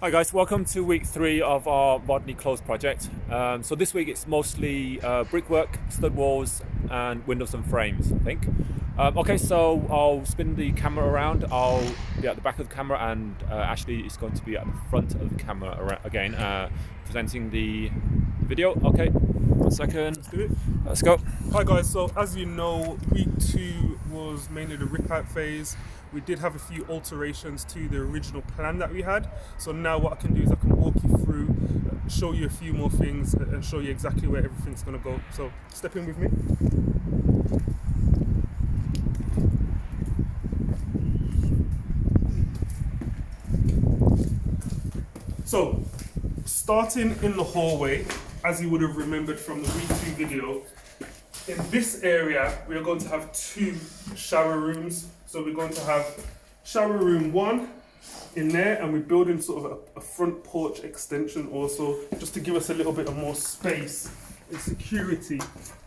Hi guys, welcome to week 3 of our Rodney Close project. So this week it's mostly brickwork, stud walls and windows and frames, I think. Okay, so I'll spin the camera around. I'll be at the back of the camera and Ashley is going to be at the front of the camera again, presenting the video. Okay, 1 second. Let's do it. Let's go. Hi guys, so as you know, week 2 was mainly the rip out phase. We did have a few alterations to the original plan that we had. So now what I can do is I can walk you through, show you a few more things and show you exactly where everything's going to go. So step in with me. So starting in the hallway, as you would have remembered from the week 2 video, in this area we are going to have 2 shower rooms. So we're going to have shower room 1 in there, and we're building sort of a front porch extension also, just to give us a little bit of more space and security.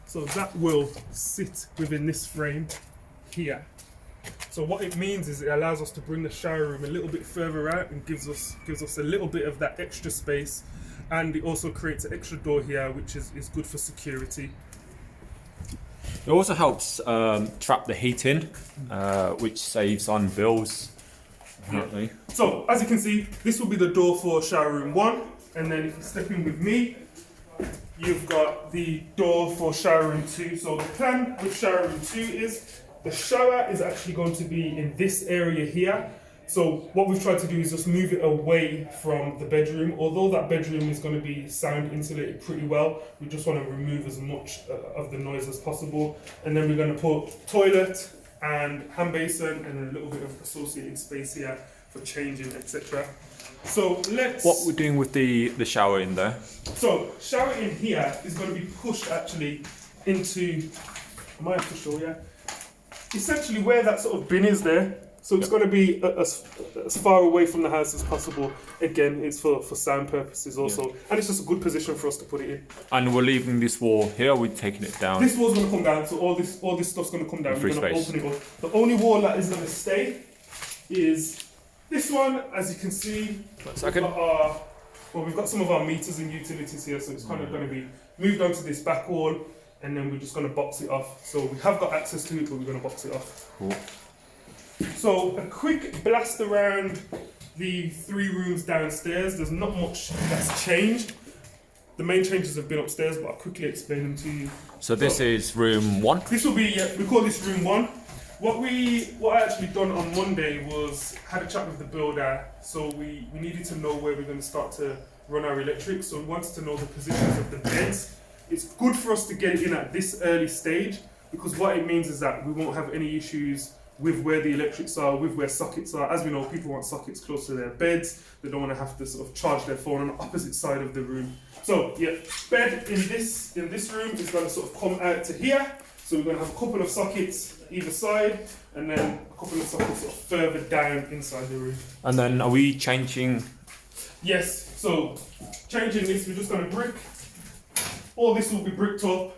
So that will sit within this frame here. So what it means is it allows us to bring the shower room a little bit further out and gives us a little bit of that extra space, and it also creates an extra door here, which is good for security. It also helps trap the heat in, which saves on bills. Apparently. So as you can see, this will be the door for shower room 1, and then if you step in with me, you've got the door for shower room 2. So the plan with shower room 2 is the shower is actually going to be in this area here. So what we've tried to do is just move it away from the bedroom. Although that bedroom is going to be sound insulated pretty well, we just want to remove as much of the noise as possible. And then we're going to put toilet and hand basin and a little bit of associated space here for changing, etc. So let's... What we're doing with the shower in there? So shower in here is going to be pushed actually into... I might have to show you. Essentially where that sort of bin is there. So it's going to be as far away from the house as possible. Again, it's for sound purposes also. Yeah. And it's just a good position for us to put it in. And we're leaving this wall here, we're taking it down. This wall's going to come down, so all this stuff's going to come down. We're going to open it up. The only wall that is going to stay is this one. As you can see, we've got some of our meters and utilities here, so it's kind of going to be moved onto this back wall, and then we're just going to box it off. So we have got access to it, but we're going to box it off. Cool. So a quick blast around the 3 rooms downstairs. There's not much that's changed. The main changes have been upstairs, but I'll quickly explain them to you. So this is room 1? This will be, we call this room 1. What I actually done on Monday was had a chat with the builder. So we needed to know where we're going to start to run our electric. So we wanted to know the positions of the beds. It's good for us to get it in at this early stage, because what it means is that we won't have any issues with where the electrics are, with where sockets are. As we know, people want sockets close to their beds. They don't want to have to sort of charge their phone on the opposite side of the room. So yeah, bed in this room is going to sort of come out to here. So we're going to have a couple of sockets either side, and then a couple of sockets sort of further down inside the room. And then are we changing? Yes, so changing this, we're just going to brick. All this will be bricked up.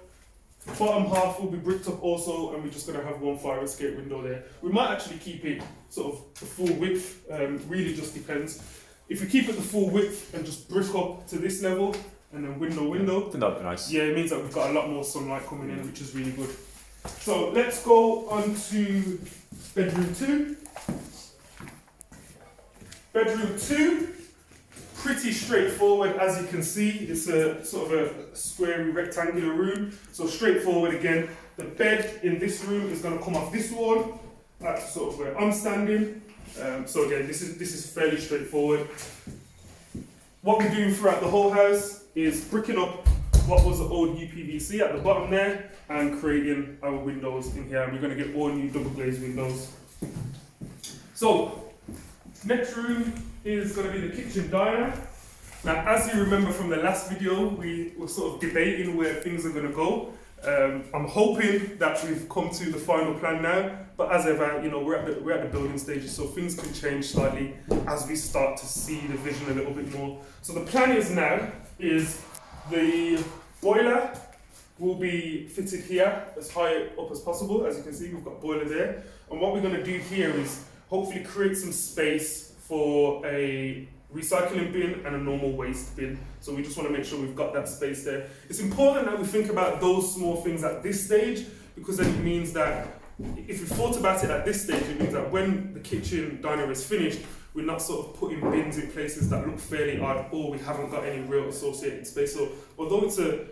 Bottom half will be bricked up also, and we're just going to have one fire escape window there. We might actually keep it sort of the full width, really just depends. If we keep it the full width and just brick up to this level, and then window. I think that'd be nice. Yeah, it means that we've got a lot more sunlight coming in, which is really good. So let's go on to bedroom 2. Bedroom 2. Pretty straightforward, as you can see. It's a sort of a squarey rectangular room, so straightforward again. The bed in this room is going to come off this wall. That's sort of where I'm standing. So again, this is fairly straightforward. What we're doing throughout the whole house is bricking up what was the old UPVC at the bottom there and creating our windows in here. And we're going to get all new double glazed windows. So next room is going to be the kitchen diner. Now, as you remember from the last video, we were sort of debating where things are going to go. I'm hoping that we've come to the final plan now, but as ever, you know, we're at the building stages, so things can change slightly as we start to see the vision a little bit more. So the plan is now is the boiler will be fitted here as high up as possible. As you can see, we've got a boiler there, and what we're going to do here is hopefully create some space for a recycling bin and a normal waste bin. So we just want to make sure we've got that space there. It's important that we think about those small things at this stage, because then it means that if we thought about it at this stage, it means that when the kitchen diner is finished, we're not sort of putting bins in places that look fairly odd, or we haven't got any real associated space. So although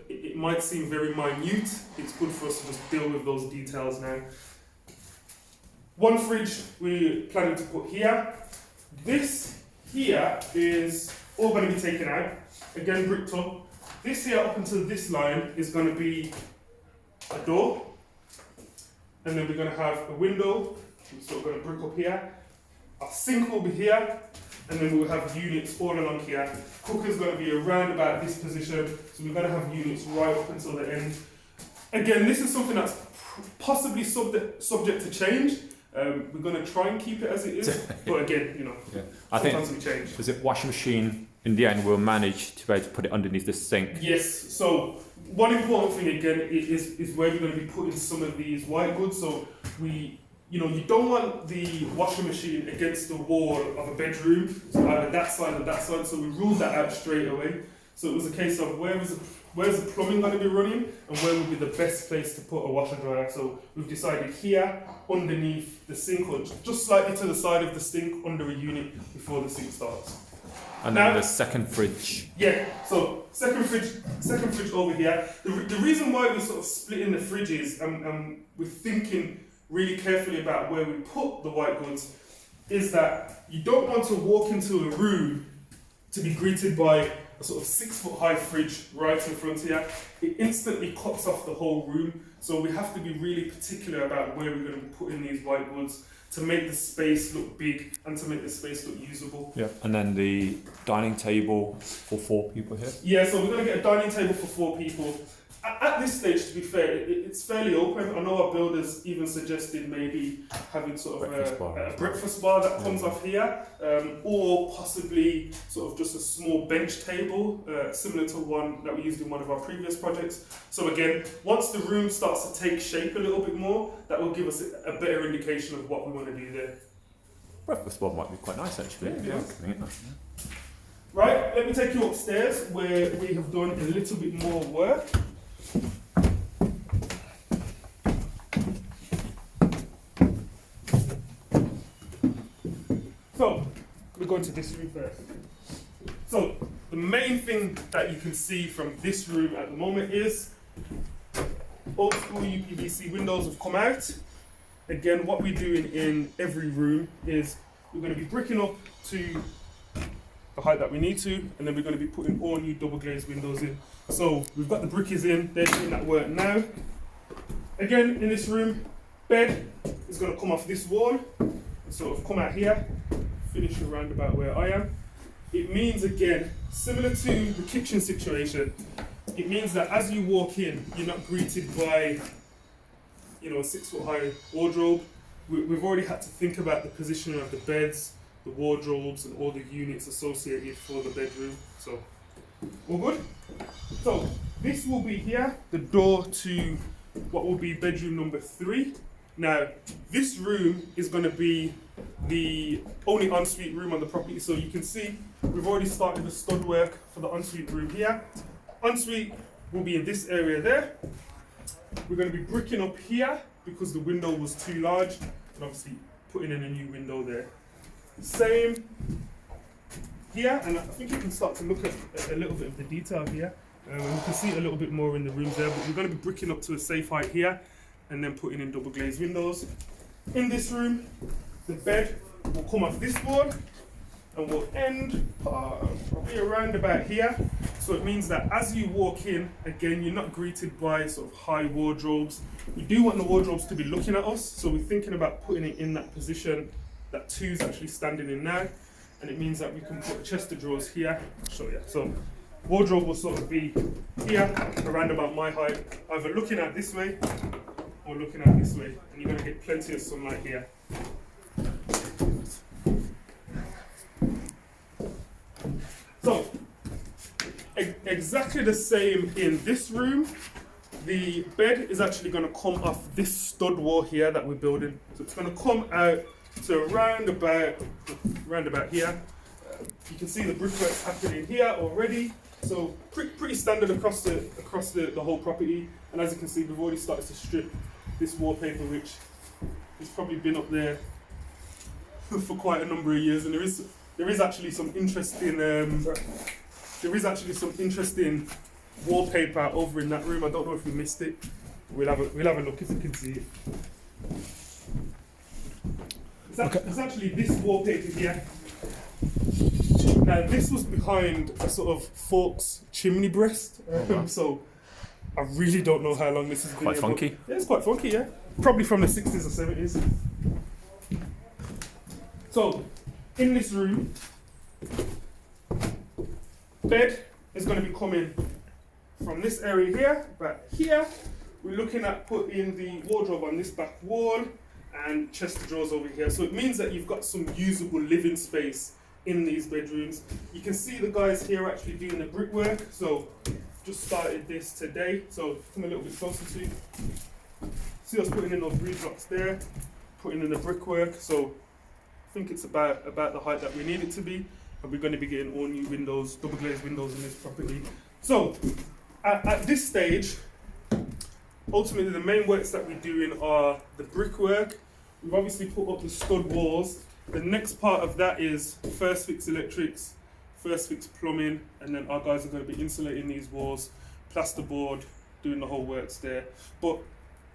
it might seem very minute, it's good for us to just deal with those details now. One fridge we're planning to put here. This here is all going to be taken out. Again, bricked up. This here up until this line is going to be a door. And then we're going to have a window. So we're going to brick up here. Our sink will be here. And then we'll have units all along here. Cooker's going to be around about this position. So we're going to have units right up until the end. Again, this is something that's possibly subject to change. We're going to try and keep it as it is, but again, you know, I sometimes think we change. is it washing machine in the end will manage to be able to put it underneath the sink. Yes, so one important thing again is where we're going to be putting some of these white goods. So you don't want the washing machine against the wall of a bedroom, so either that side or that side, so we ruled that out straight away. So it was a case of where's the plumbing going to be running and where would be the best place to put a washer dryer. So we've decided here underneath the sink, or just slightly to the side of the sink under a unit before the sink starts. And then the second fridge. Yeah, so second fridge over here. The reason why we're sort of splitting the fridges and we're thinking really carefully about where we put the white goods is that you don't want to walk into a room to be greeted by a sort of 6 foot high fridge right in front here. It instantly cuts off the whole room. So we have to be really particular about where we're going to be putting these white goods to make the space look big and to make the space look usable. Yeah, and then the dining table for 4 people here. Yeah, so we're going to get a dining table for 4 people. At this stage, to be fair, it's fairly open. I know our builders even suggested maybe having sort of a breakfast bar that comes off here, or possibly sort of just a small bench table, similar to one that we used in one of our previous projects. So again, once the room starts to take shape a little bit more, that will give us a better indication of what we want to do there. Breakfast bar might be quite nice actually. Yeah. Right, let me take you upstairs where we have done a little bit more work. So, we're going to this room first. So, the main thing that you can see from this room at the moment is old school UPVC windows have come out. Again, what we're doing in every room is we're going to be bricking up to the height that we need to, and then we're going to be putting all new double glazed windows in. So we've got the brickies in, they're doing that work now. Again, in this room, bed is going to come off this wall and sort of come out here, finish around about where I am. It means, again, similar to the kitchen situation, it means that as you walk in, you're not greeted by, a 6 foot high wardrobe. We've already had to think about the positioning of the beds, the wardrobes, and all the units associated for the bedroom. So, all good? So, this will be here, the door to what will be bedroom number 3. Now, this room is going to be the only ensuite room on the property. So you can see we've already started the stud work for the ensuite room here. Ensuite will be in this area there. We're going to be bricking up here because the window was too large, and obviously putting in a new window there. Same here, and I think you can start to look at a little bit of the detail here. You can see a little bit more in the rooms there, but we're going to be bricking up to a safe height here and then putting in double glazed windows. In this room, the bed will come off this wall and will end probably around about here. So it means that as you walk in, again, you're not greeted by sort of high wardrobes. We do want the wardrobes to be looking at us, so we're thinking about putting it in that position that 2 is actually standing in now. And it means that we can put a chest of drawers here. I'll show you. So wardrobe will sort of be here, around about my height, either looking out this way or looking out this way. And you're going to get plenty of sunlight here. So, exactly the same in this room. The bed is actually going to come off this stud wall here that we're building. So it's going to come out to around about here. You can see the brickwork's happening here already. So pretty standard across the whole property. And as you can see, we've already started to strip this wallpaper, which has probably been up there for quite a number of years. And there is actually some interesting wallpaper over in that room. I don't know if we missed it. We'll have a look if we can see it. It's actually this wallpaper here. Now this was behind a sort of forks chimney breast, so I really don't know how long this has been. Quite funky. Yeah, it's quite funky, yeah. Probably from the 60s or 70s. So, in this room, bed is going to be coming from this area here, but here we're looking at putting the wardrobe on this back wall and chest of drawers over here. So it means that you've got some usable living space in these bedrooms. You can see the guys here actually doing the brickwork. So just started this today. So come a little bit closer to you. See us putting in those reed blocks there, putting in the brickwork. So I think it's about the height that we need it to be. And we're going to be getting all new windows, double glazed windows in this property. So at this stage, ultimately the main works that we're doing are the brickwork. We've obviously put up the stud walls. The next part of that is first fix electrics, first fix plumbing, and then our guys are going to be insulating these walls, plasterboard, doing the whole works there. But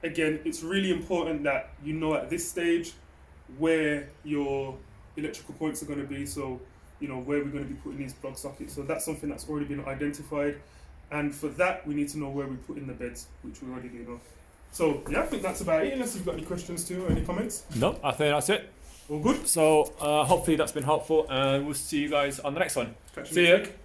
again, it's really important that you know at this stage where your electrical points are going to be, so you know where we're going to be putting these plug sockets. So that's something that's already been identified, and for that we need to know where we put in the beds, which we already do know. So yeah, I think that's about it, unless you've got any questions too or any comments. No, I think that's it. All good. So hopefully that's been helpful, and we'll see you guys on the next one. Catch you See next you. week.